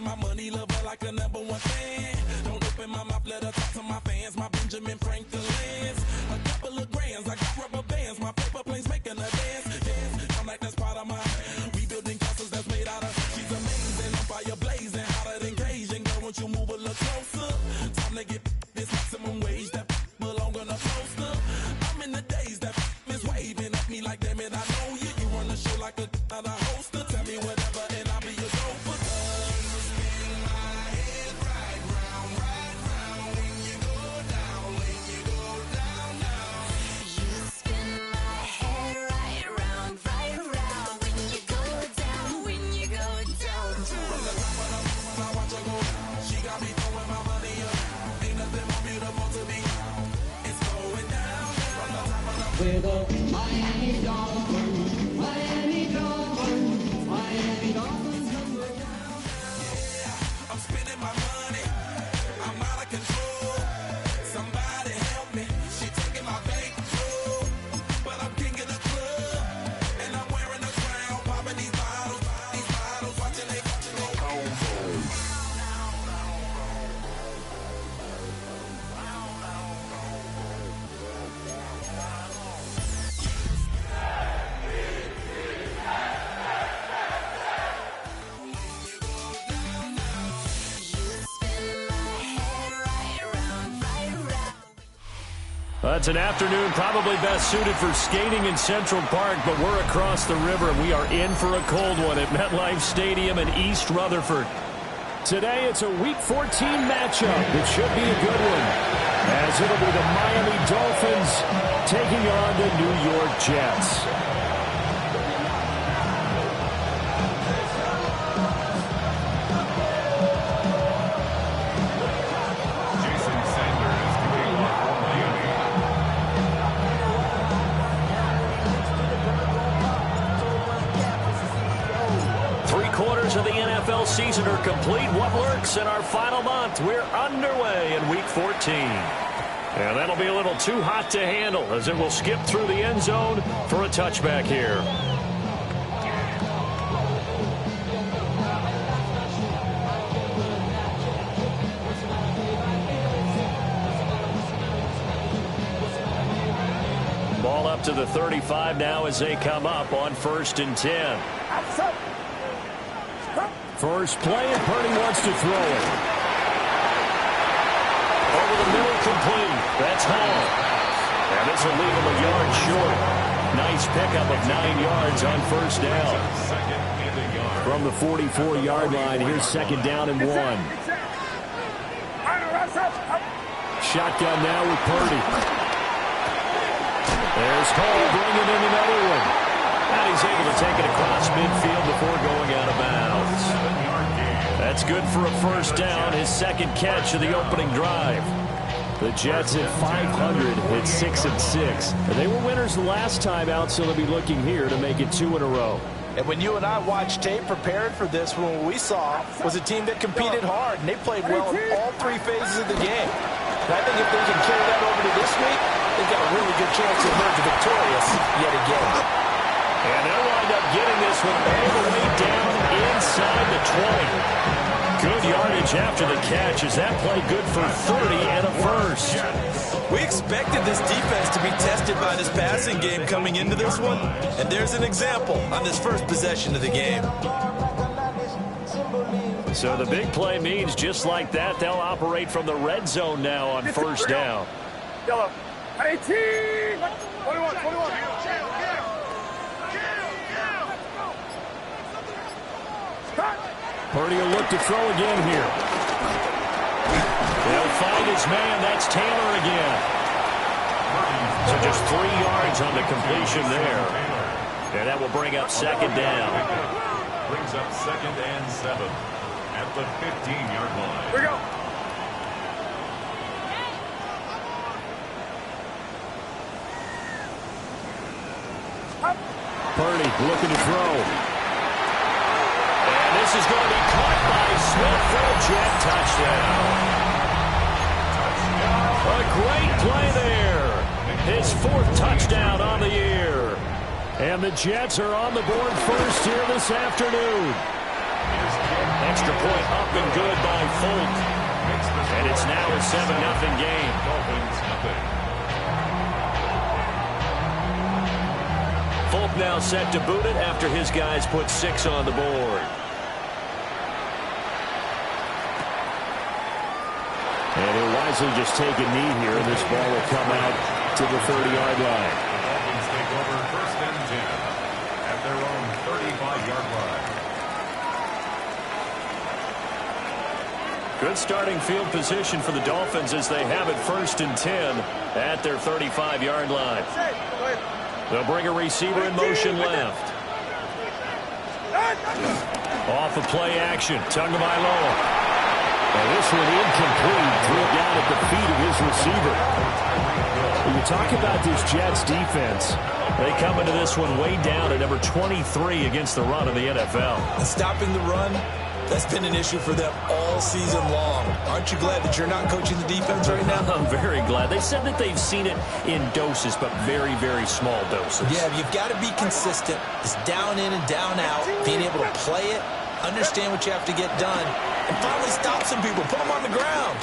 my money lover like a #1 fan. Don't open my mouth, let her talk to my fans. My Benjamin Franklin's. A couple of grands, I got rubber bands. My paper planes making a dance. Dance, I'm like that's part of my rebuilding castles that's made out of. She's amazing, on fire blazing, hotter than Cajun. Girl, won't you move a little closer? Time to get this maximum wage that belong on a poster. I'm in the days that is waving at me like, damn it, I know you. You run the show like a hoster. Tell me whatever and I'll be your gopher. Spin my head right round when you go down, when you go down, down. You spin my head right round when you go down, when you go down. From the top of the moon when I watch her go down, she got me throwing my money up. Ain't nothing more beautiful to me. It's going down. From the top of the with a Miami Dolphins, Miami Dolphins, Miami Dolphins number one. I'm spending my money. I'm out of control. Somebody help me. She taking my bankroll, but I'm king of the club, and I'm wearing a crown. Popping these bottles, watching they go. It's an afternoon probably best suited for skating in Central Park, but we're across the river and we are in for a cold one at MetLife Stadium in East Rutherford. Today it's a Week 14 matchup. It should be a good one, as it'll be the Miami Dolphins taking on the New York Jets. Of the NFL season are complete. What works in our final month? We're underway in Week 14. And that'll be a little too hot to handle as it will skip through the end zone for a touchback here. Ball up to the 35 now as they come up on 1st and 10. First play, and Purdy wants to throw it. Over the middle, complete. That's home. And this will leave him a yard short. Nice pickup of 9 yards on 1st down. From the 44-yard line, here's 2nd down and 1. Shotgun now with Purdy. There's Hall bringing in another one. And he's able to take it across midfield before going out of bounds. That's good for a 1st down, his 2nd catch of the opening drive. The Jets at 500 at 6-6. And they were winners the last time out, so they'll be looking here to make it 2 in a row. And when you and I watched tape prepared for this, what we saw was a team that competed hard, and they played well in all 3 phases of the game. And I think if they can carry that over to this week, they've got a really good chance to emerge victorious yet again. And they'll wind up getting this one all the way down inside the 20. Good yardage after the catch. Is that play good for 30 and a 1st? We expected this defense to be tested by this passing game coming into this one. And there's an example on this first possession of the game. So the big play means just like that, they'll operate from the red zone now on 1st down. Yellow. 18! 21. Purdy will look to throw again here. They'll find his man. That's Taylor again. So just 3 yards on the completion there. And that will bring up 2nd down. Brings up 2nd and 7 at the 15-yard line. Here we go. Purdy looking to throw. And this is going to be caught by Smith for a Jet touchdown. A great play there. His 4th touchdown on the year. And the Jets are on the board first here this afternoon. And extra point up and good by Folk. And it's now a 7-0 game. Dolphins nothing. Folk now set to boot it after his guys put 6 on the board. And he'll wisely just take a knee here, and this ball will come out to the 30-yard line. The Dolphins take over 1st and 10 at their own 35-yard line. Good starting field position for the Dolphins as they have it 1st and 10 at their 35-yard line. They'll bring a receiver in motion left. Off of play action. Tagovailoa. And this one incomplete. Threw it down at the feet of his receiver. When you talk about this Jets defense, they come into this one way down at number 23 against the run of the NFL. And stopping the run, that's been an issue for them all season long. Aren't you glad that you're not coaching the defense right now? I'm very glad. They said that they've seen it in doses, but very, very small doses. Yeah, you've got to be consistent. It's down in and down out, being able to play it, understand what you have to get done, and finally stop some people, put them on the ground.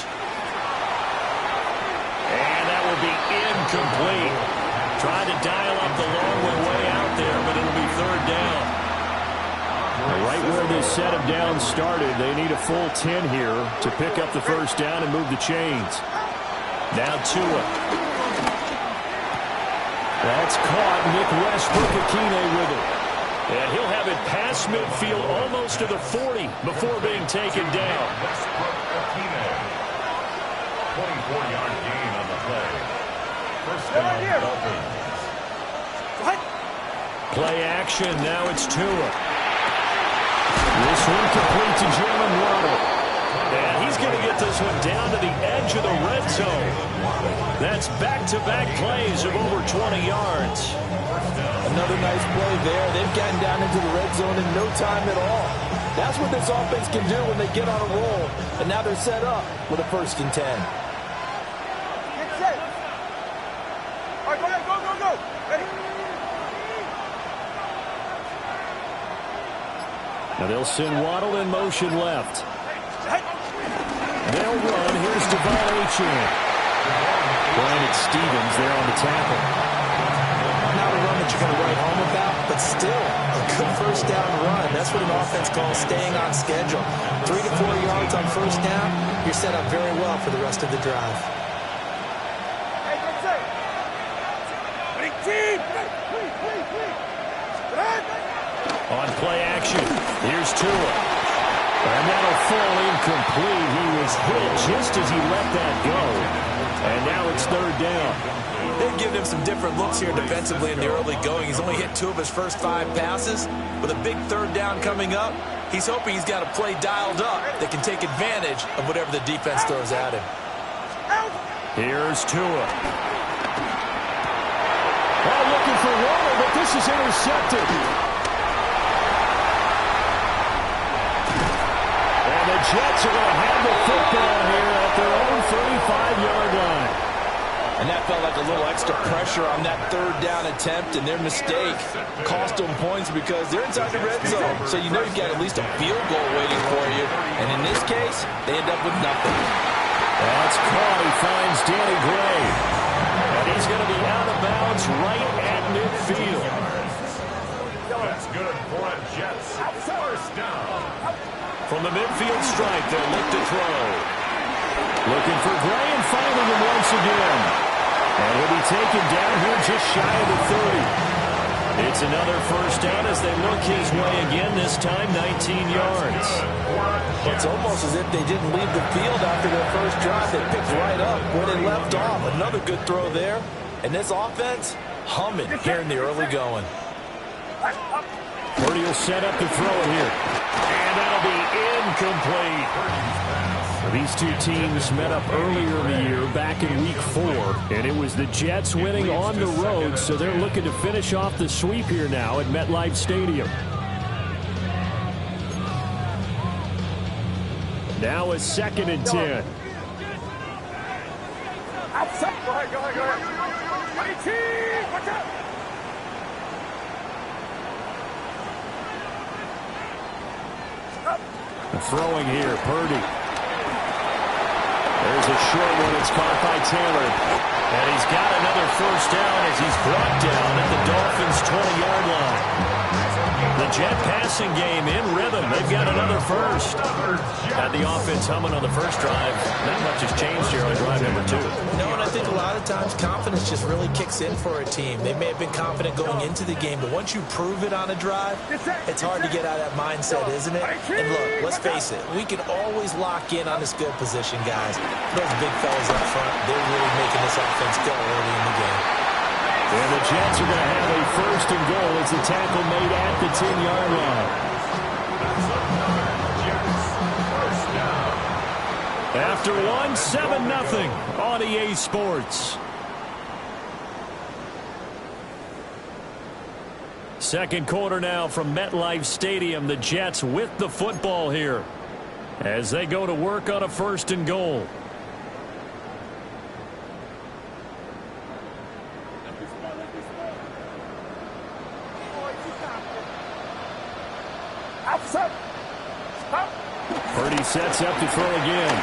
And that will be incomplete. Trying to dial up the long one way out there, but it'll be 3rd down. Right where this set of downs started, they need a full 10 here to pick up the 1st down and move the chains. Now Tua. That's caught. Nick Westbrook-Akine with it. And he'll have it past midfield almost to the 40 before being taken down. Westbrook-Akine. 24-yard gain on the play. 1st down, Dolphins. Play action. Now it's Tua. This one complete to Jalen Waddle. And he's going to get this one down to the edge of the red zone. That's back-to-back plays of over 20 yards. Another nice play there. They've gotten down into the red zone in no time at all. That's what this offense can do when they get on a roll. And now they're set up with a 1st and 10. Get set. All right, go ahead, go. Ready? Now they'll send Waddle in motion left. They'll run. Here's Devon Achane. Brandon Stevens there on the tackle. Not a run that you're going to write home about, but still a good 1st down run. That's what an offense calls staying on schedule. 3 to 4 yards on 1st down, you're set up very well for the rest of the drive. Hey, get set. Ready, team. On play action, here's Tua. And that'll fall incomplete. He was hit just as he let that go. And now it's 3rd down. They've given him some different looks here defensively in the early going. He's only hit 2 of his first 5 passes. With a big 3rd down coming up, he's hoping he's got a play dialed up that can take advantage of whatever the defense throws at him. Here's Tua. Oh, looking for Waddle, but this is intercepted. And the Jets are going to have the football here at their own 35-yard line. And that felt like a little extra pressure on that 3rd down attempt, and their mistake cost them points because they're inside the red zone. So you know you've got at least a field goal waiting for you. And in this case, they end up with nothing. That's caught. He finds Danny Gray. And he's going to be out of bounds right at midfield. That's good for a Jets 1st down. From the midfield stripe, they'll look to throw. Looking for Gray and finding him once again. And he'll be taken down here just shy of the 30. It's another 1st down as they look his way again, this time 19 yards. It's almost as if they didn't leave the field after their first drive. They picked right up where they left off. Another good throw there. And this offense, humming here in the early going. Purdy will set up to throw it here. And that'll be incomplete. These two teams met up earlier in the year, back in Week 4, and it was the Jets winning on the road, so they're looking to finish off the sweep here now at MetLife Stadium. Now a 2nd and 10. Outside. Go ahead. Ready, team. Watch out. throwing here. Purdy. There's a short one. It's caught by Taylor. And he's got another first down as he's brought down at the Dolphins' 20-yard line. The Jet passing game in rhythm. They've got another first. Had the offense humming on the first drive. Not much has changed here on drive number 2. No, and I think a lot of times confidence just really kicks in for a team. They may have been confident going into the game, but once you prove it on a drive, it's hard to get out of that mindset, isn't it? And look, let's face it, we can always lock in on this field position, guys. Those big fellas up front, they're really making this offense go early in the game. And the Jets are going to have a first and goal as the tackle made at the 10-yard line. After one, 7-0 on EA Sports. Second quarter now from MetLife Stadium. The Jets with the football here as they go to work on a first and goal. Purdy sets up to throw again.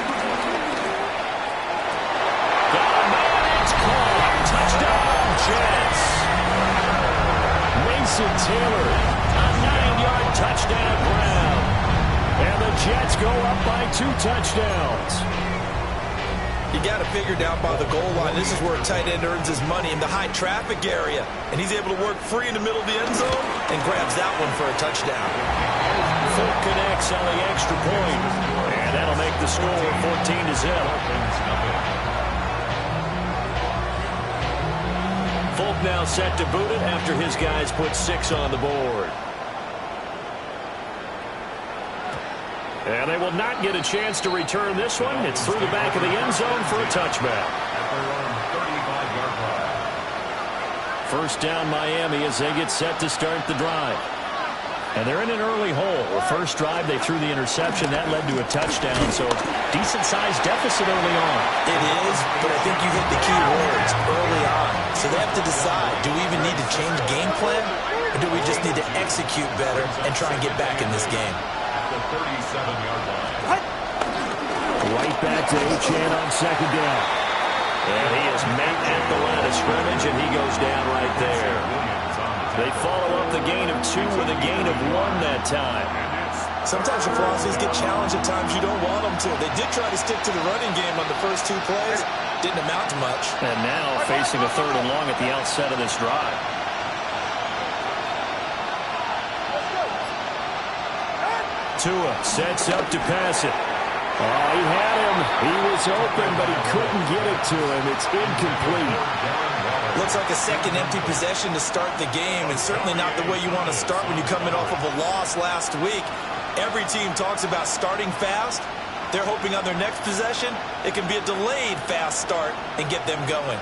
Got a man, it's caught. Touchdown, Jets. Mason Taylor, a 9-yard touchdown ground. And the Jets go up by 2 touchdowns. You got to figure down by the goal line. This is where a tight end earns his money, in the high traffic area. And he's able to work free in the middle of the end zone and grabs that one for a touchdown. Folk connects on the extra point. And that'll make the score 14-0. Folk now set to boot it after his guys put 6 on the board. And they will not get a chance to return this one. It's through the back of the end zone for a touchback. First down Miami as they get set to start the drive. And they're in an early hole. The first drive, they threw the interception. That led to a touchdown, so decent-sized deficit early on. It is, but I think you hit the key words early on. So they have to decide, do we even need to change game plan, or do we just need to execute better and try and get back in this game? The 37-yard line. Right back to Achane on second down. And he is met at the line of scrimmage, and he goes down right there. They follow up the gain of 2 with a gain of 1 that time. Sometimes your philosophies get challenged at times you don't want them to. They did try to stick to the running game on the first 2 plays. Didn't amount to much. And now facing a 3rd and long at the outset of this drive. Tua sets up to pass it. Oh, he had him. He was open, but he couldn't get it to him. It's incomplete. Looks like a second empty possession to start the game, and certainly not the way you want to start when you come in off of a loss last week. Every team talks about starting fast. They're hoping on their next possession, it can be a delayed fast start and get them going.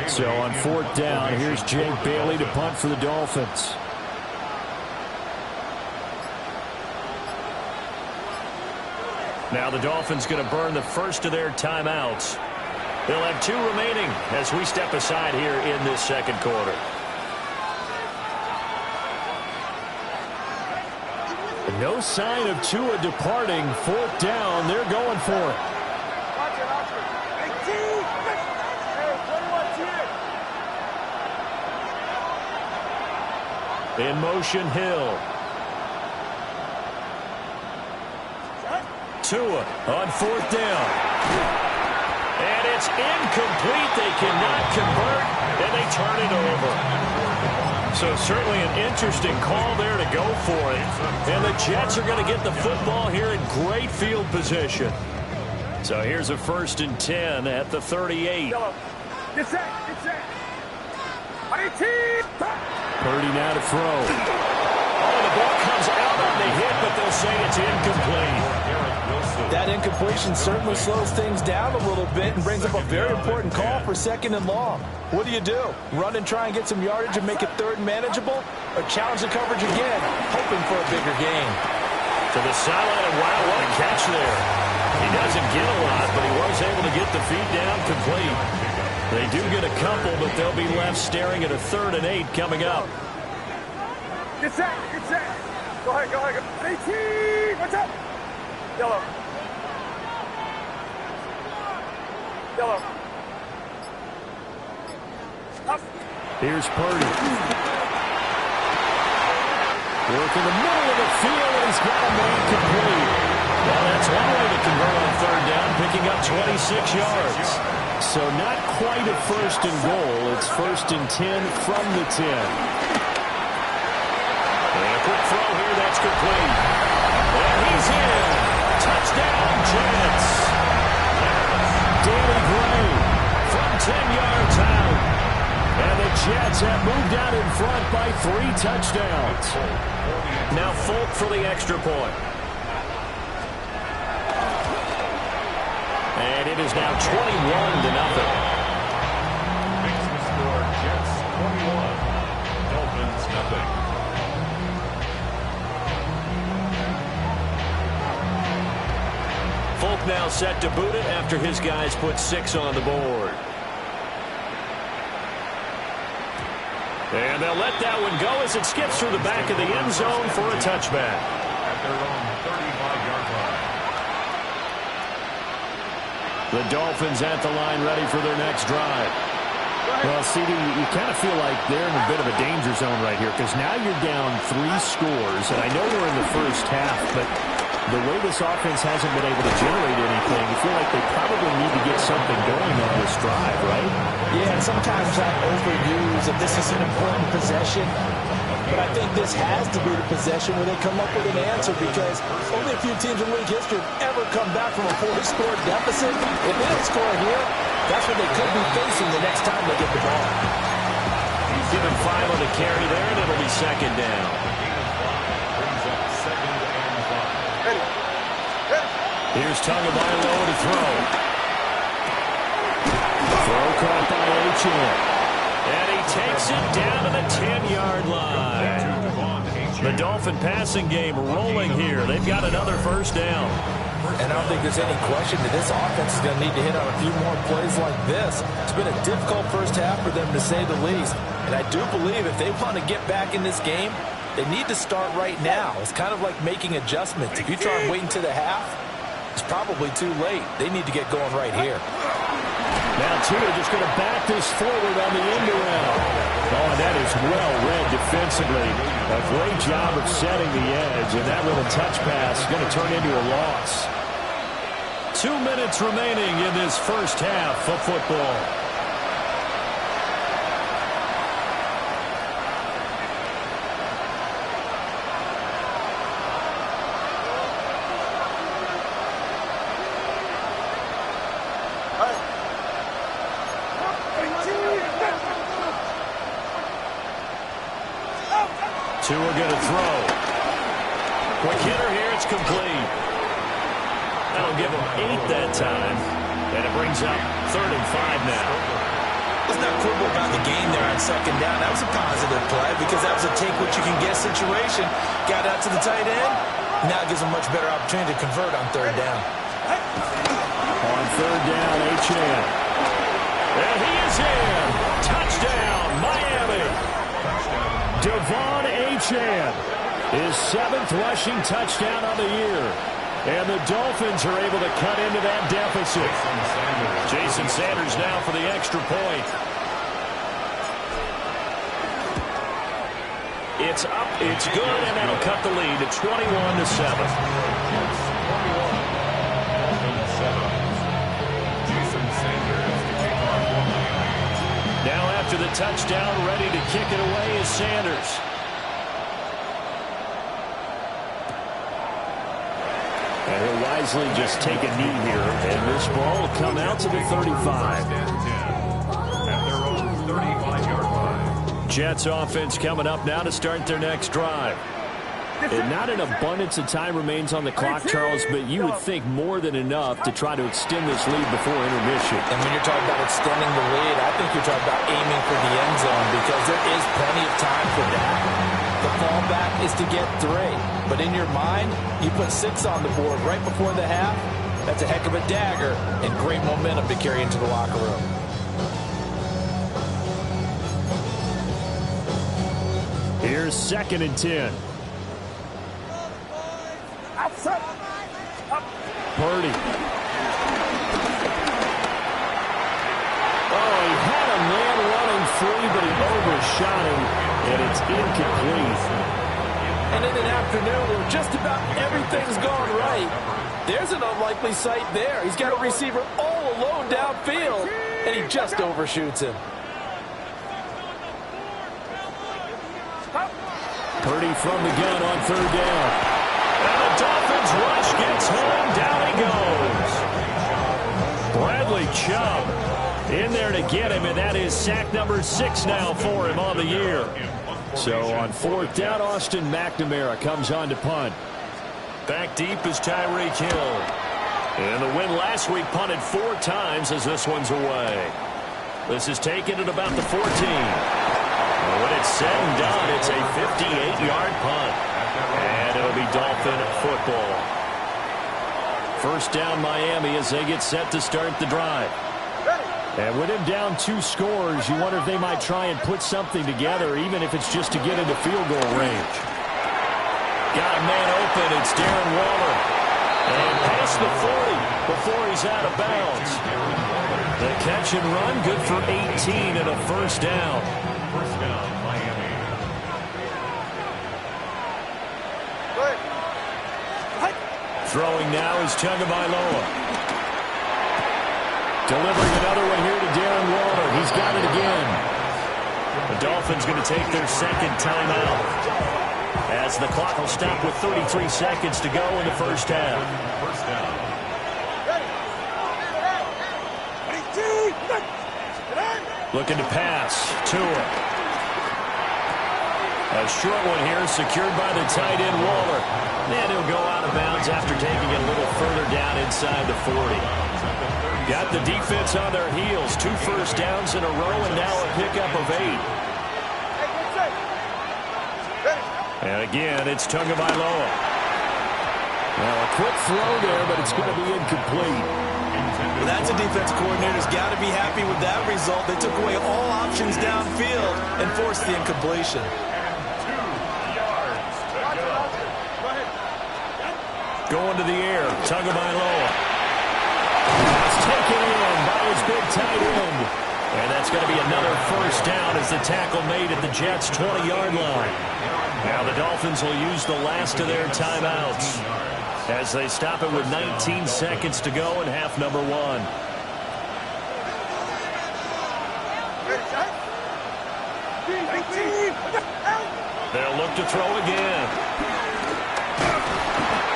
So on 4th down, here's Jake Bailey to punt for the Dolphins. Now the Dolphins going to burn the first of their timeouts. They'll have 2 remaining as we step aside here in this second quarter. No sign of Tua departing. 4th down, they're going for it. In motion, Hill. Tua on 4th down. And it's incomplete. They cannot convert, and they turn it over. So certainly an interesting call there to go for it. And the Jets are going to get the football here in great field position. So here's a 1st and 10 at the 38. Get set, get set. Purdy now to throw. Oh, the ball comes out on the hit, but they'll say it's incomplete. That incompletion certainly slows things down a little bit and brings up a very important call for 2nd and long. What do? Run and try and get some yardage and make it 3rd and manageable? Or challenge the coverage again, hoping for a bigger gain? To the sideline, and wow, what a catch there. He doesn't get a lot, but he was able to get the feet down complete. They do get a couple, but they'll be left staring at a 3rd and 8 coming up. Get set, get set. Go ahead, go ahead. 18, what's up? Yellow. Yellow. Up. Here's Purdy. Work in the middle of the field, and he's got a man complete. Well, that's one way to convert on 3rd down, picking up 26 yards. So not quite a 1st and goal. It's 1st and 10 from the 10. And a quick throw here, that's complete. And he's in. Touchdown, Jets. Danny Gray from 10 yards out. And the Jets have moved out in front by 3 touchdowns. Now Folk for the extra point. And it is now 21-0. Makes the score Jets 21, Dolphins nothing. Folk now set to boot it after his guys put 6 on the board. And they'll let that one go as it skips through the back of the end zone for a touchback. At their own 35-yard line. The Dolphins at the line ready for their next drive. Well, CD, you kind of feel like they're in a bit of a danger zone right here because now you're down 3 scores, and I know we're in the first half, but the way this offense hasn't been able to generate anything, you feel like they probably need to get something going on this drive, right? Yeah, and sometimes I overuse that this is an important possession, but I think this has to be the possession where they come up with an answer because only a few teams in league history have ever come back from a 4-score deficit. If they don't score here, that's what they could be facing the next time they get the ball. He's given 5 on the carry there, and it'll be 2nd down. Brings up 2nd and 5. Ready. Ready. Here's Tagovailoa to throw. Throw caught by Achane. And he takes it down to the 10-yard line. The Dolphin passing game rolling here. They've got another 1st down. And I don't think there's any question that this offense is going to need to hit on a few more plays like this. It's been a difficult first half for them, to say the least. And I do believe if they want to get back in this game, they need to start right now. It's kind of like making adjustments. If you try and wait until the half, it's probably too late. They need to get going right here. Now Tua just going to back this forward on the end around. Oh, and that is well read defensively. A great job of setting the edge, and that little touch pass is going to turn into a loss. 2 minutes remaining in this first half of football. Tua going to throw. Quick hitter here, it's complete. That'll give him 8 that time. And it brings up 3rd and 5 now. Let's not quibble about the game there on 2nd down. That was a positive play because that was a take-what-you-can-get situation. Got out to the tight end. Now it gives him a much better opportunity to convert on 3rd down. On 3rd down, Achane. And he is in. Touchdown, Miami. Devon Achane, his 7th rushing touchdown of the year. And the Dolphins are able to cut into that deficit. Jason Sanders now for the extra point. It's up, it's good, and that'll cut the lead to 21-7. Now after the touchdown, ready to kick it away is Sanders. And he'll wisely just take a knee here, and this ball will come out to the 35. At their own 35-yard line. Jets offense coming up now to start their next drive. And not an abundance of time remains on the clock, Charles, but you would think more than enough to try to extend this lead before intermission. And when you're talking about extending the lead, I think you're talking about aiming for the end zone because there is plenty of time for that. The fallback is to get 3. But in your mind, you put 6 on the board right before the half. That's a heck of a dagger and great momentum to carry into the locker room. Here's 2nd and 10. Purdy. Oh, he had a man running free, but he overshot him, and it's incomplete. And in an afternoon where just about everything's gone right, there's an unlikely sight there. He's got a receiver all alone downfield, and he just overshoots him. Purdy from the gun on 3rd down. And the Dolphins rush gets home. Down he goes. Bradley Chubb in there to get him, and that is sack number 6 now for him on the year. So on 4th down, Austin McNamara comes on to punt. Back deep is Tyreek Hill. And the win last week punted 4 times as this one's away. This is taken at about the 14. When it's said and done, it's a 58-yard punt. And it'll be Dolphin football. 1st down Miami as they get set to start the drive. And with him down 2 scores, you wonder if they might try and put something together, even if it's just to get into field goal range. Got a man open. It's Darren Waller. And past the 40 before he's out of bounds. The catch and run, good for 18 and a 1st down. 1st down, Miami. Throwing now is Tagovailoa. Delivering another one here to Darren Waller. He's got it again. The Dolphins going to take their 2nd timeout, as the clock will stop with 33 seconds to go in the 1st half. 1st down. Looking to pass. Tua. A short one here, secured by the tight end Waller. And he'll go out of bounds after taking it a little further down inside the 40. Got the defense on their heels. 2 1st downs in a row, and now a pickup of 8. And again, it's Tagovailoa. Now a quick throw there, but it's going to be incomplete. Well, that's a defense coordinator's got to be happy with that result. They took away all options downfield and forced the incompletion. 2 yards to go. Going to the air, Tagovailoa. It's taken in by his big tight end. And that's going to be another 1st down as the tackle made at the Jets' 20-yard line. Now the Dolphins will use the last of their timeouts as they stop it with 19 seconds to go in half number 1. They'll look to throw again.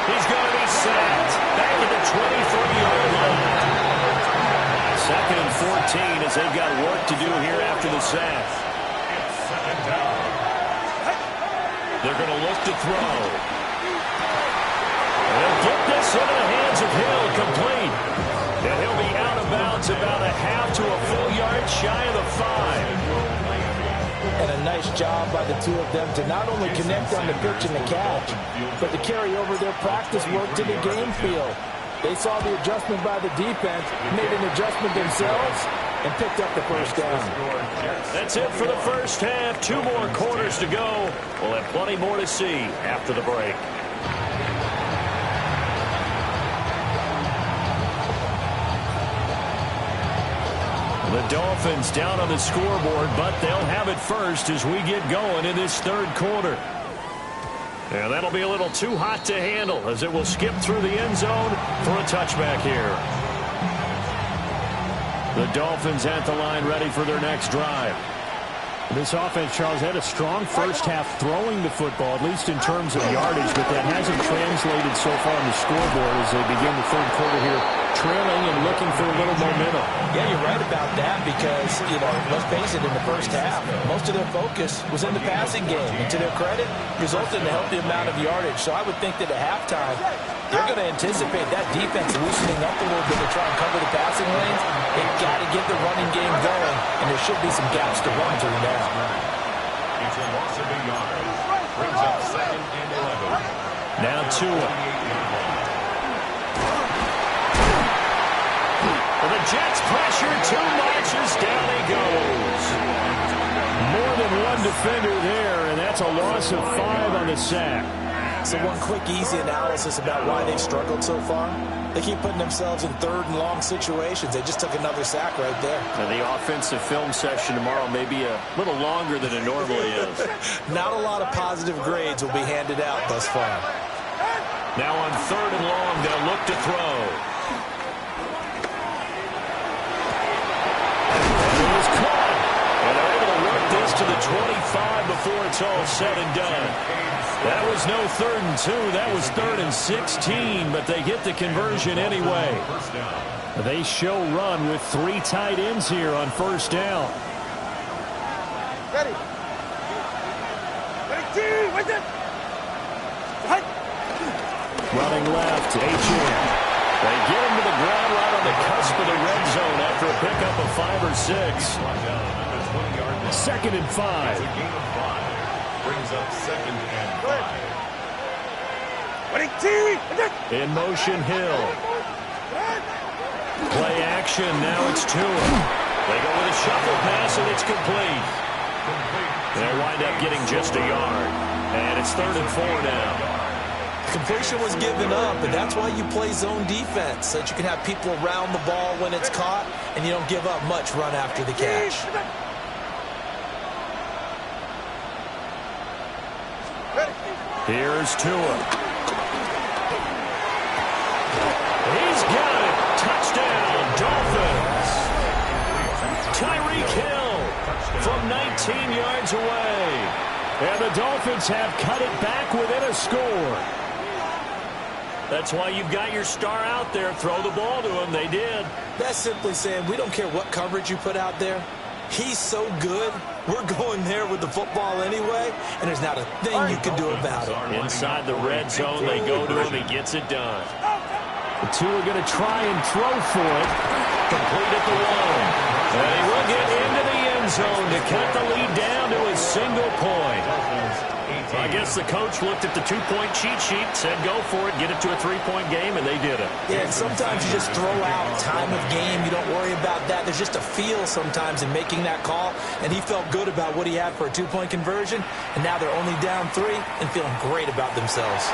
He's going to be sacked back at the 23-yard line. 2nd and 14 as they've got work to do here after the sack. They're going to look to throw. They'll get this into the hands of Hill, complete. And he'll be out of bounds about a half to a full yard shy of the 5. And a nice job by the 2 of them to not only connect on the pitch and the catch, but to carry over their practice work to the game field. They saw the adjustment by the defense, made an adjustment themselves, and picked up the 1st down. That's it for the 1st half. 2 more quarters to go. We'll have plenty more to see after the break. The Dolphins down on the scoreboard, but they'll have it first as we get going in this 3rd quarter. And that'll be a little too hot to handle as it will skip through the end zone for a touchback here. The Dolphins at the line ready for their next drive. This offense, Charles, had a strong 1st half throwing the football, at least in terms of yardage, but that hasn't translated so far on the scoreboard as they begin the 3rd quarter here, trailing and looking for a little momentum. Yeah, you're right about that because, let's face it, in the 1st half, most of their focus was in the passing game. And to their credit, resulted in a healthy amount of yardage. So I would think that at halftime, they're going to anticipate that defense loosening up a little bit to try and cover the passing lanes. They've got to get the running game going, and there should be some gaps to run through now. It's a loss of 8 yards. Brings up 2nd and 11. Now Tua. Jets pressure too much as down he goes. More than one defender there, and that's a loss of 5 on the sack. So one quick, easy analysis about why they've struggled so far. They keep putting themselves in third and long situations. They just took another sack right there. And the offensive film session tomorrow may be a little longer than it normally is. Not a lot of positive grades will be handed out thus far. Now on 3rd and long, they'll look to throw. And it was caught. And they're able to work this to the 25 before it's all said and done. That was no 3rd and 2. That was 3rd and 16, but they get the conversion anyway. They show run with 3 tight ends here on 1st down. Ready. Ready, team. Wait there. Hut. Running left, H.M. They get him to the ground right on the cusp of the red zone after a pickup of 5 or 6. 2nd and 5. Brings up 2nd and 5. Ready, team. In motion, Hill. Play action, now it's Tua. They go with a shuffle pass, and it's complete. They wind up getting just a yard. And it's 3rd and 4 now. Completion was given up, and that's why you play zone defense, so that you can have people around the ball when it's caught, and you don't give up much run after the catch. Here's Tua. He's got it. Touchdown, Dolphins. Tyreek Hill from 19 yards away. And the Dolphins have cut it back within a score. That's why you've got your star out there. Throw the ball to him. They did. That's simply saying we don't care what coverage you put out there. He's so good, we're going there with the football anyway, and there's not a thing you can do about it. Inside the red zone, they go to him. He gets it done. The two are going to try and throw for it. Complete at the 1. And he will get into the end zone to cut the lead down to a single point. I guess the coach looked at the 2-point cheat sheet, said go for it, get it to a 3-point game, and they did it. Yeah, and sometimes you just throw out time of game. You don't worry about that. There's just a feel sometimes in making that call, and he felt good about what he had for a 2-point conversion, and now they're only down 3 and feeling great about themselves.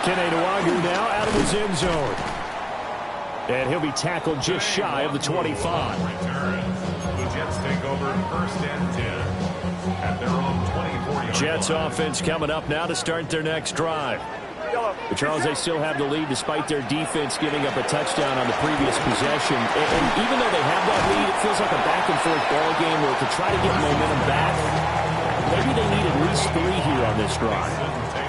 Kene Nwangwu now out of his end zone. And he'll be tackled just shy of the 25. The Jets take over 1st and 10 at their own 24-yard Jets line. offense coming up now to start their next drive. But Charles, they still have the lead despite their defense giving up a touchdown on the previous possession. And even though they have that lead, it feels like a back-and-forth ball game where to try to get momentum back, maybe they need at least 3 here on this drive.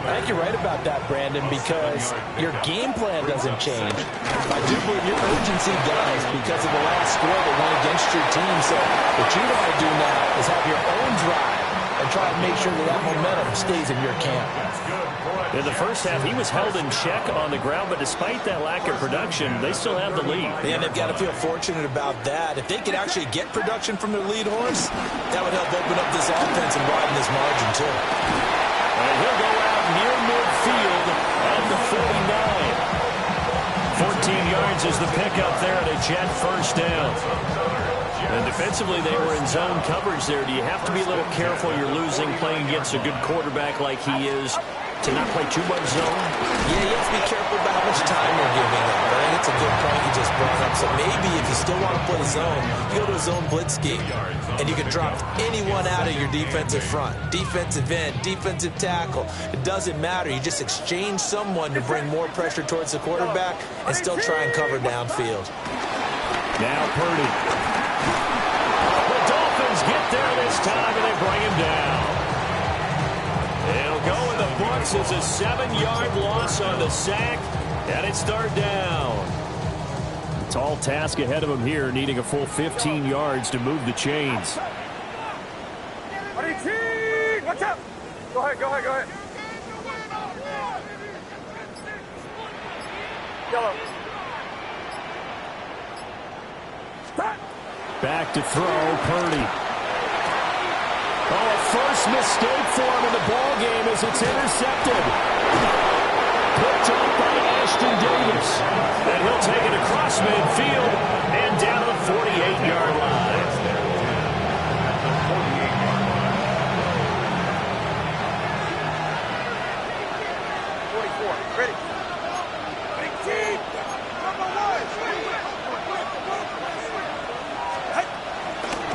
I think you're right about that, Brandon, because your game plan doesn't change. I do believe your urgency does because of the last score that went against your team. So what you want to do now is have your own drive and try to make sure that that momentum stays in your camp. In the first half, he was held in check on the ground, but despite that lack of production, they still have the lead. And they've got to feel fortunate about that. If they could actually get production from their lead horse, that would help open up this offense and widen this margin, too. And he'll go out near midfield at the 49. 14 yards is the pickup there at a Jet 1st down. And defensively, they were in zone coverage there. Do you have to be a little careful? You're losing playing against a good quarterback like he is to not play too much zone? Yeah, you have to be careful about how much time you're giving up. I think it's a good point you just brought up. So maybe if you still want to play zone, you go to a zone blitz scheme, and you can drop anyone out of your defensive front. Defensive end, defensive tackle. It doesn't matter. You just exchange someone to bring more pressure towards the quarterback and still try and cover downfield. Now Purdy. The Dolphins get there this time, and they bring him down. It'll go in the books as a 7-yard loss on the sack, and it's 3rd down. Tall task ahead of him here, needing a full 15 yards to move the chains. Ready, team. Watch out. Go ahead, go ahead, go ahead. Yellow. Stop. Back to throw, Purdy. Oh, a first mistake for him in the ball game as it's intercepted. Picked up by Ashton Davis. And he'll take it across midfield and down to the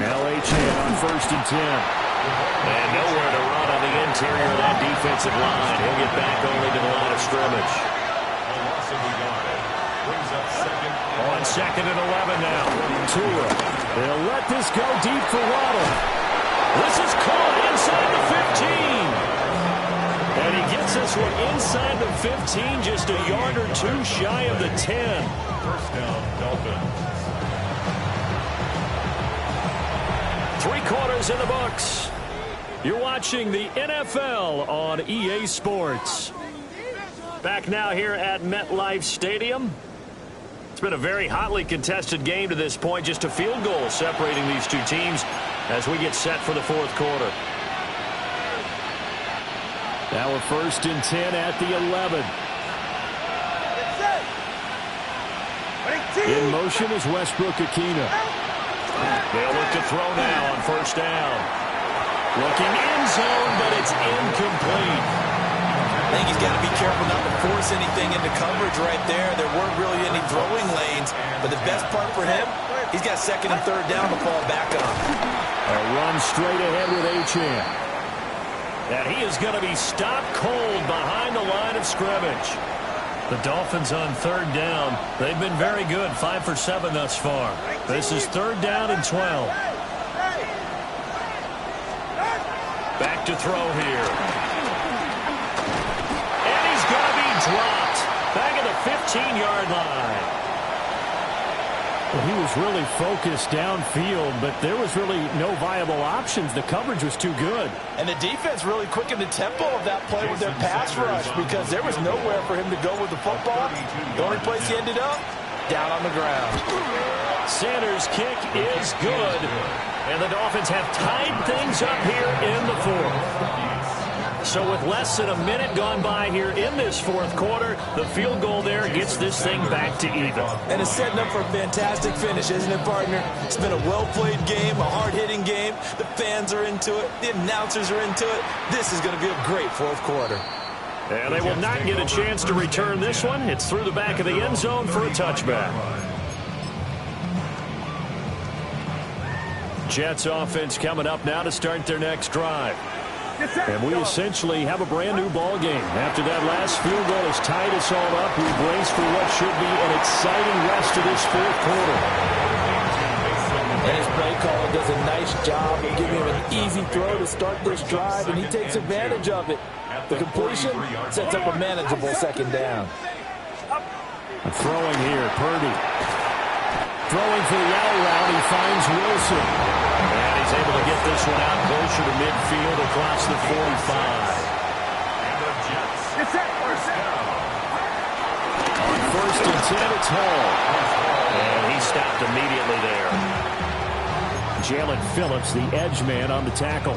Now Achane on 1st and 10. And nowhere to run on the interior of that defensive line. He'll get back only to the line of scrimmage. On 2nd and 11 now. Tua. They'll let this go deep for Waddle. This is caught inside the 15. And he gets this one inside the 15, just a yard or two shy of the 10. First down, Dolphins. 3 quarters in the books. You're watching the NFL on EA Sports. Back now here at MetLife Stadium. It's been a very hotly contested game to this point. Just a field goal separating these two teams as we get set for the 4th quarter. Now a 1st and 10 at the 11. In motion is Westbrook-Ikhine. They'll look to throw now on 1st down. Looking end zone, but it's incomplete. I think he's got to be careful not to force anything into coverage right there. There weren't really any throwing lanes, but the best part for him, he's got 2nd and 3rd down to fall back on. A run straight ahead with Achane. And he is going to be stopped cold behind the line of scrimmage. The Dolphins on 3rd down. They've been very good, 5 for 7 thus far. This is 3rd down and 12. Back to throw here. And he's going to be dropped. Back at the 15-yard line. Well, he was really focused downfield, but there was really no viable options. The coverage was too good. And the defense really quickened the tempo of that play with their pass rush because there was nowhere for him to go with the football. The only place he ended up, down on the ground. Sanders' kick is good. And the Dolphins have tied things up here in the 4th. So with less than a minute gone by here in this 4th quarter, the field goal there gets this thing back to even. And it's setting up for a fantastic finish, isn't it, partner? It's been a well-played game, a hard-hitting game. The fans are into it. The announcers are into it. This is going to be a great 4th quarter. And they will not get a chance to return this one. It's through the back of the end zone for a touchback. Jets offense coming up now to start their next drive. And we essentially have a brand new ball game. After that last field goal has tied us all up, we brace for what should be an exciting rest of this 4th quarter. And his play caller does a nice job of giving him an easy throw to start this drive, and he takes advantage of it. The completion sets up a manageable 2nd down. Throwing here, Purdy. Throwing for the out route, he finds Wilson. And he's able to get this one out closer to midfield across the 45. On 1st and 10, it's Hall. And he stopped immediately there. Jalen Phillips, the edge man on the tackle.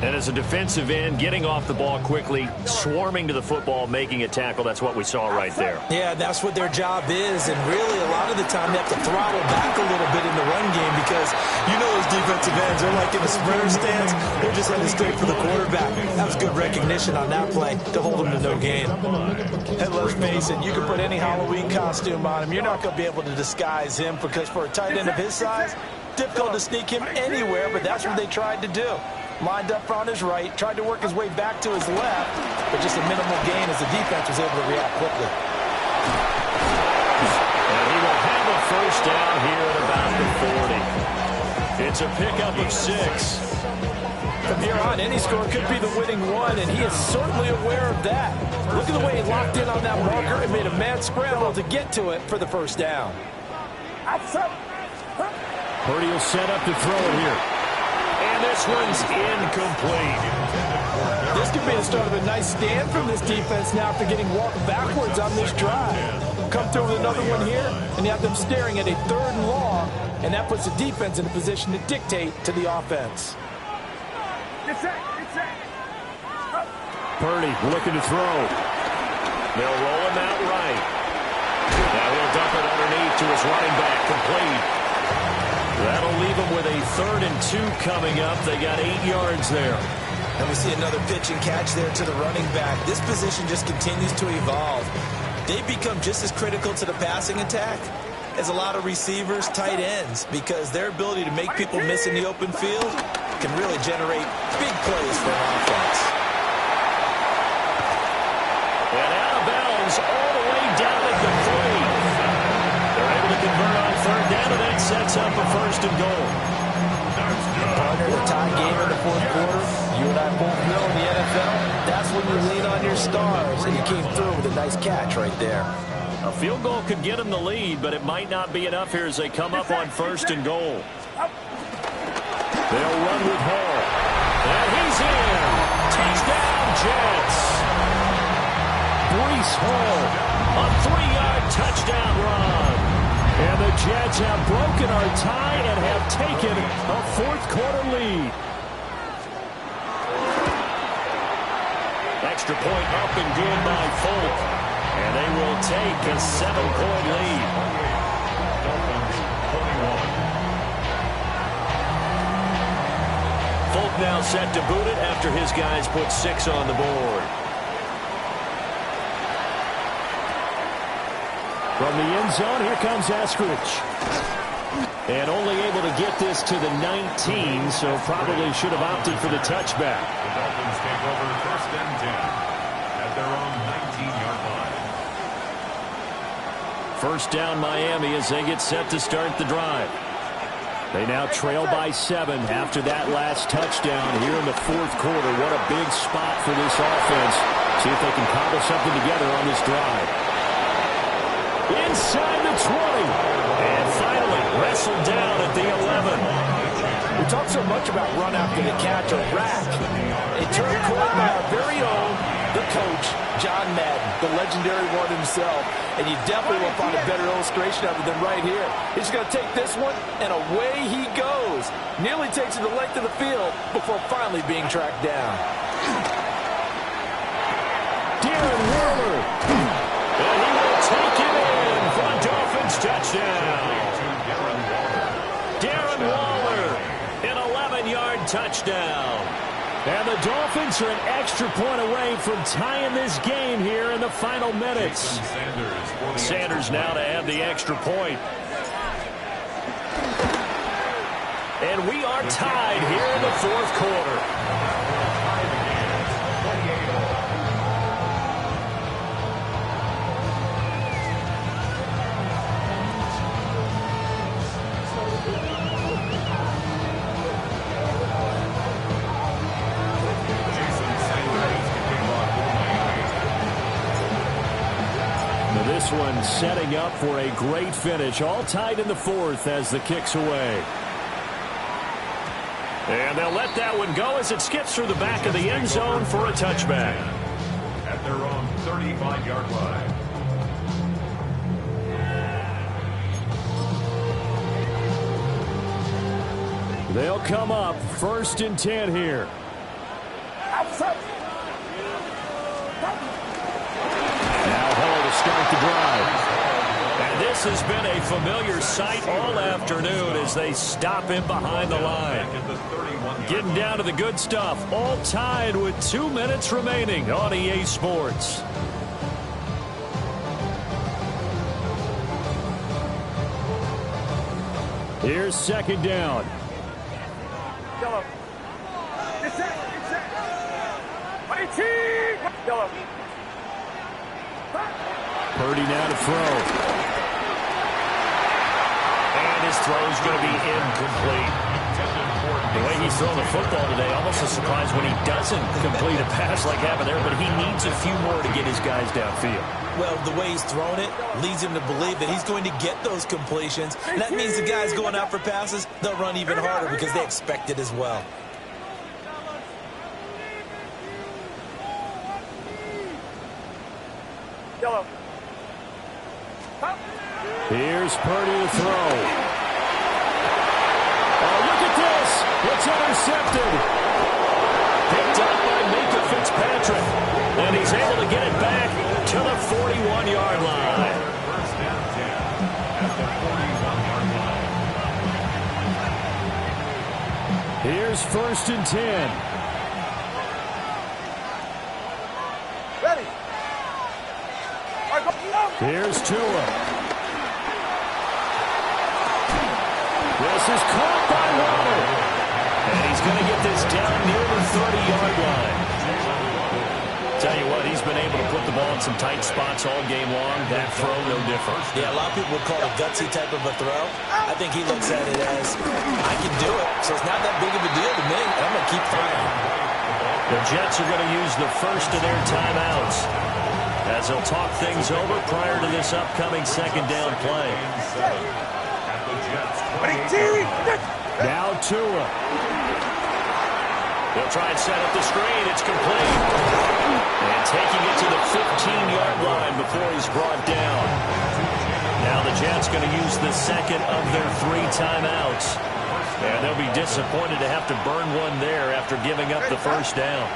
And as a defensive end, getting off the ball quickly, swarming to the football, making a tackle, that's what we saw right there. Yeah, that's what their job is, and really a lot of the time they have to throttle back a little bit in the run game because you know those defensive ends, they're like in the sprinter stance, they're just heading straight for the quarterback. That was good recognition on that play to hold them to no gain. And let's face it, you can put any Halloween costume on him. You're not going to be able to disguise him because for a tight end of his size, difficult to sneak him anywhere, but that's what they tried to do. Lined up on his right, tried to work his way back to his left, but just a minimal gain as the defense was able to react quickly. And he will have a 1st down here at about the 40. It's a pickup of 6. From here on, any score could be the winning one, and he is certainly aware of that. Look at the way he locked in on that marker and made a mad scramble to get to it for the 1st down. Purdy will set up to throw it here. And this one's incomplete. This could be the start of a nice stand from this defense now after getting walked backwards on this drive. Come through with another one here, and you have them staring at a 3rd and long, and that puts the defense in a position to dictate to the offense. Purdy looking to throw. They'll roll him out right. Now he'll dump it underneath to his running back, complete. That'll leave them with a 3rd and 2 coming up. They got 8 yards there. And we see another pitch and catch there to the running back. This position just continues to evolve. They become just as critical to the passing attack is a lot of receivers, tight ends, because their ability to make people miss in the open field can really generate big plays for an offense. And out of bounds all the way down at the 3. They're able to convert on third down, and that sets up a first and goal. Partner, the tie game in the fourth quarter, you and I both know in the NFL, that's when you lean on your stars, and he came through with a nice catch right there. A field goal could get them the lead, but it might not be enough here as they come up on first and goal. They'll run with Hall. And he's in. Touchdown, Jets. Breece Hall, a 3-yard touchdown run. And the Jets have broken our tie and have taken a fourth-quarter lead. Extra point up and good by Folk. And they will take a 7-point lead. Folk now set to boot it after his guys put 6 on the board. From the end zone, here comes Eskridge. And only able to get this to the 19, so probably should have opted for the touchback. The Dolphins take over first and 10 at their own 19-yard line. First down Miami as they get set to start the drive. They now trail by 7 after that last touchdown here in the fourth quarter. What a big spot for this offense. See if they can cobble something together on this drive. Inside the 20. And finally wrestled down at the 11. We talk so much about run after the catch or rack. A term coined by our very own, the coach, John Madden, the legendary one himself. And you definitely won't find a better illustration of it than right here. He's going to take this one, and away he goes. Nearly takes it the length of the field before finally being tracked down. Darren Waller. And he will take it in for a Dolphins touchdown. Darren Waller, an 11-yard touchdown. And the Dolphins are an extra point away from tying this game here in the final minutes. Sanders now to add the extra point. And we are tied here in the fourth quarter. This one setting up for a great finish. All tied in the fourth as the kick's away. And they'll let that one go as it skips through the back of the end zone for a touchback. At their own 35-yard line. They'll come up first and 10 here. Start the drive. And this has been a familiar sight all afternoon as they stop him behind the line. Getting down to the good stuff. All tied with 2 minutes remaining on EA Sports. Here's second down. Yellow. It's set. Yellow. Purdy now to throw. And his throw is going to be incomplete. The way he's throwing the football today, almost a surprise when he doesn't complete a pass like happened there, but he needs a few more to get his guys downfield. Well, the way he's thrown it leads him to believe that he's going to get those completions. And that means the guys going out for passes, they'll run even harder because they expect it as well. Yellow. Here's Purdy to throw. Oh, look at this. It's intercepted. Picked up by Minka Fitzpatrick. And he's able to get it back to the 41-yard line. First down 10 at the 41-yard line. Here's first and 10. Ready. Here's Tua. This is caught by Waddle. And he's going to get this down near the 30-yard line. Tell you what, he's been able to put the ball in some tight spots all game long. That throw, no different. Yeah, a lot of people would call it a gutsy type of a throw. I think he looks at it as, I can do it, so it's not that big of a deal to me, and I'm going to keep trying. The Jets are going to use the first of their timeouts as they'll talk things over prior to this upcoming second down play. Now Tua. They'll try and set up the screen. It's complete. And taking it to the 15-yard line before he's brought down. Now the Jets going to use the second of their 3 timeouts. And they'll be disappointed to have to burn one there after giving up the first down.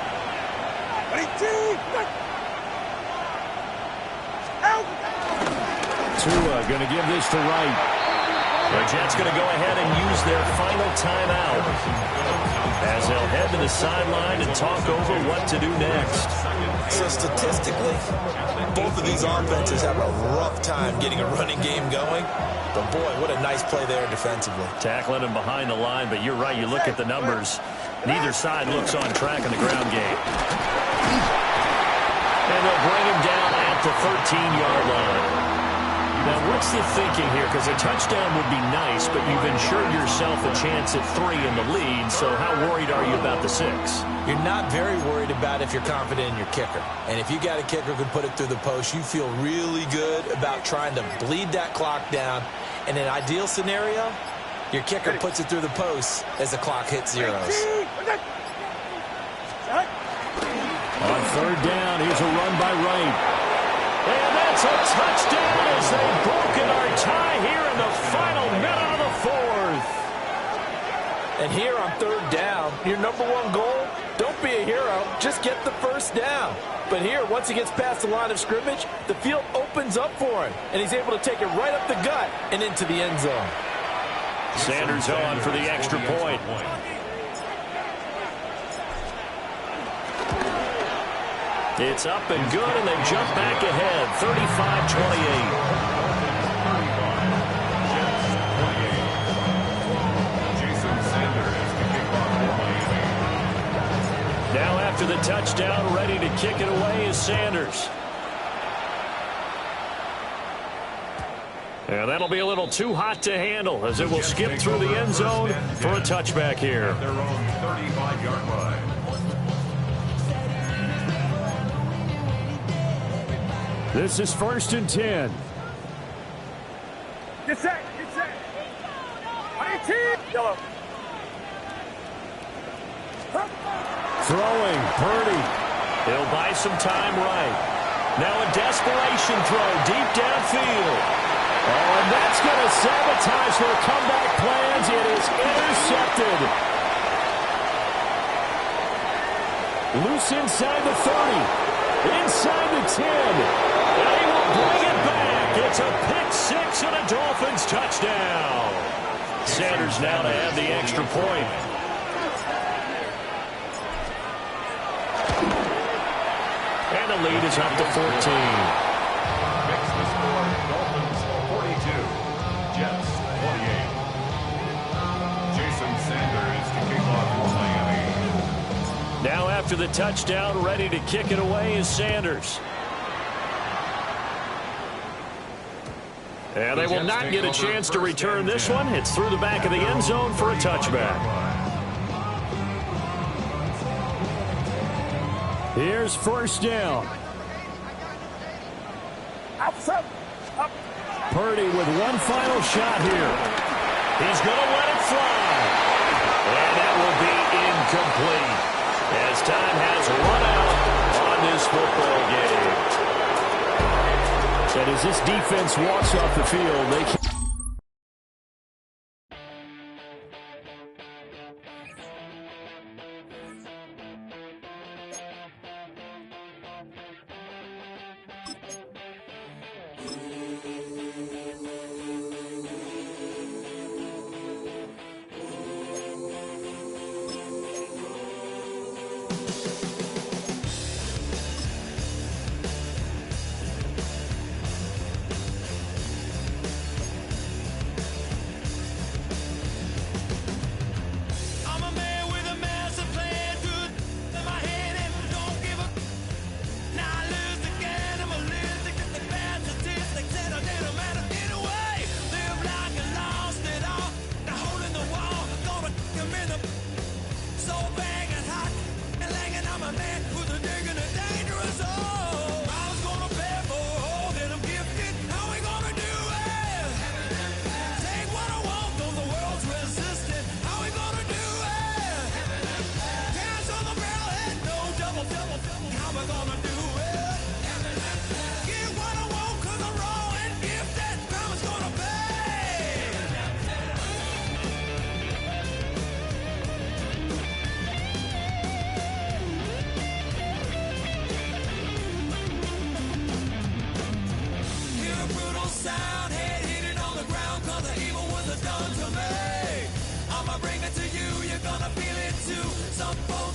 Tua going to give this to Wright. The Jets going to go ahead and use their final timeout as they'll head to the sideline and talk over what to do next. So statistically, both of these offenses have a rough time getting a running game going. But boy, what a nice play there defensively. Tackling him behind the line, but you're right, you look at the numbers. Neither side looks on track in the ground game. And they'll bring him down at the 13-yard line. Now, what's the thinking here? Because a touchdown would be nice, but you've ensured yourself a chance at 3 in the lead, so how worried are you about the 6? You're not very worried about if you're confident in your kicker. And if you got a kicker who can put it through the post, you feel really good about trying to bleed that clock down. In an ideal scenario, your kicker puts it through the post as the clock hits zeros. On third down, here's a run by Wright. And that's a touchdown as they've broken our tie here in the final minute of the 4th. And here on third down, your #1 goal, don't be a hero, just get the first down. But here, once he gets past the line of scrimmage, the field opens up for him, and he's able to take it right up the gut and into the end zone. Sanders on for the extra point. It's up and good, and they jump back ahead, 35-28. Now after the touchdown, ready to kick it away is Sanders. And that'll be a little too hot to handle as it will skip through the end zone for a touchback here. Their own 35-yard line. This is 1st and 10. Get set, get set. 18, yellow. Throwing, Purdy. He'll buy some time right. Now a desperation throw deep downfield. Oh, and that's going to sabotage their comeback plans. It is intercepted. Loose inside the 30. Inside the 10. And he will bring it back. It's a pick-6 and a Dolphins touchdown. Sanders now to have the extra point. And the lead is up to 14. Makes the score Dolphins 42, Jets 28. Jason Sanders to kick off for Miami. Now after the touchdown, ready to kick it away is Sanders. And they will not get a chance to return this one. It's through the back of the end zone for a touchback. Here's first down. Purdy with one final shot here. He's going to let it fly. And that will be incomplete as time has run out on this football game. And as this defense walks off the field, they can't. gonna feel it too. Some folks